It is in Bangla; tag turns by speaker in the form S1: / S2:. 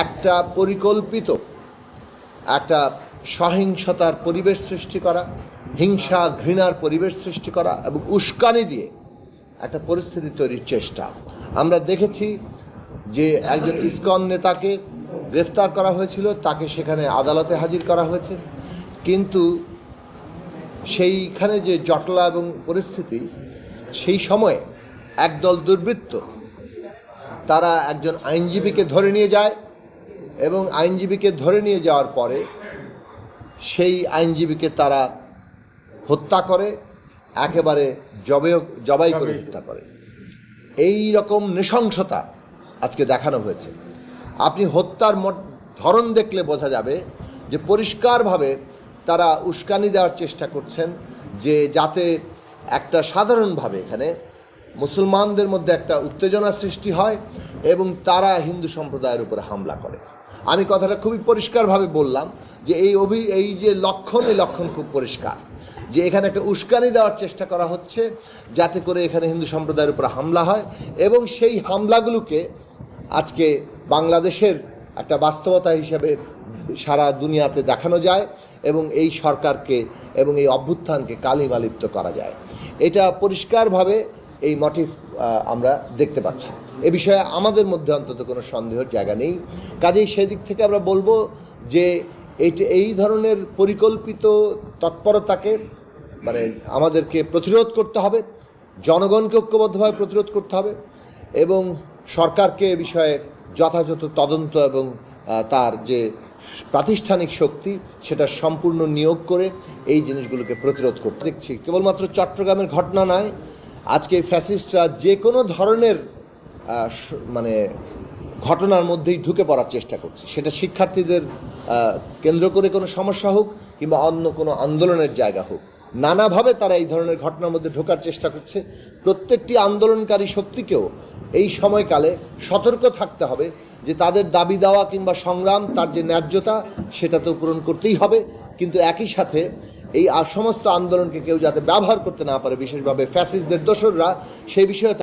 S1: একটা পরিকল্পিত একটা সহিংসতার পরিবেশ সৃষ্টি করা, হিংসা ঘৃণার পরিবেশ সৃষ্টি করা এবং উস্কানি দিয়ে একটা পরিস্থিতি তৈরির চেষ্টা। আমরা দেখেছি যে একজন ইসকন নেতাকে গ্রেফতার করা হয়েছিল, তাকে সেখানে আদালতে হাজির করা হয়েছে, কিন্তু সেইখানে যে জটলা এবং পরিস্থিতি, সেই সময়ে একদল দুর্বৃত্ত তারা একজন আইনজীবীকে ধরে নিয়ে যায় এবং আইনজীবীকে ধরে নিয়ে যাওয়ার পরে সেই আইনজীবীকে তারা হত্যা করে, একেবারে জবাই করে হত্যা করে। এই রকম নৃশংসতা আজকে দেখানো হয়েছে। আপনি হত্যার ধরন দেখলে বোঝা যাবে যে পরিষ্কারভাবে তারা উস্কানি দেওয়ার চেষ্টা করছেন, যে যাতে একটা সাধারণভাবে এখানে মুসলমানদের মধ্যে একটা উত্তেজনা সৃষ্টি হয় এবং তারা হিন্দু সম্প্রদায়ের উপরে হামলা করে। আমি কথাটা খুবই পরিষ্কারভাবে বললাম যে এই যে লক্ষণ, এই লক্ষণ খুব পরিষ্কার যে এখানে একটা উস্কানি দেওয়ার চেষ্টা করা হচ্ছে যাতে করে এখানে হিন্দু সম্প্রদায়ের উপরে হামলা হয় এবং সেই হামলাগুলোকে আজকে বাংলাদেশের একটা বাস্তবতা হিসেবে সারা দুনিয়াতে দেখানো যায় এবং এই সরকারকে এবং এই অভ্যুত্থানকে কালিমালিপ্ত করা যায়। এটা পরিষ্কারভাবে এই মোটিভ আমরা দেখতে পাচ্ছি। এ বিষয়ে আমাদের মধ্যে অন্তত কোনো সন্দেহের জায়গা নেই। কাজেই সেদিক থেকে আমরা বলবো যে এই ধরনের পরিকল্পিত তৎপরতাকে আমাদেরকে প্রতিরোধ করতে হবে, জনগণকে ঐক্যবদ্ধভাবে প্রতিরোধ করতে হবে এবং সরকারকে এ বিষয়ে যথাযথ তদন্ত এবং তার যে প্রাতিষ্ঠানিক শক্তি সেটা সম্পূর্ণ নিয়োগ করে এই জিনিসগুলোকে প্রতিরোধ করতে দেখছি। কেবলমাত্র চট্টগ্রামের ঘটনা নয়, আজকে ফ্যাসিস্টরা যে কোনো ধরনের ঘটনার মধ্যেই ঢুকে পড়ার চেষ্টা করছে, সেটা শিক্ষার্থীদের কেন্দ্র করে কোনো সমস্যা হোক কিংবা অন্য কোনো আন্দোলনের জায়গা হোক, নানাভাবে তারা এই ধরনের ঘটনার মধ্যে ঢোকার চেষ্টা করছে। প্রত্যেকটি আন্দোলনকারী শক্তিকেও এই সময়কালে সতর্ক থাকতে হবে যে তাদের দাবি দেওয়া কিংবা সংগ্রাম, তার যে ন্যায্যতা সেটা তো পূরণ করতেই হবে, কিন্তু একই সাথে এই সমস্ত আন্দোলনকে কেউ যাতে ব্যবহার করতে না পারে, বিশেষভাবে ফ্যাসিস্টদের দোসররা, সেই বিষয়ে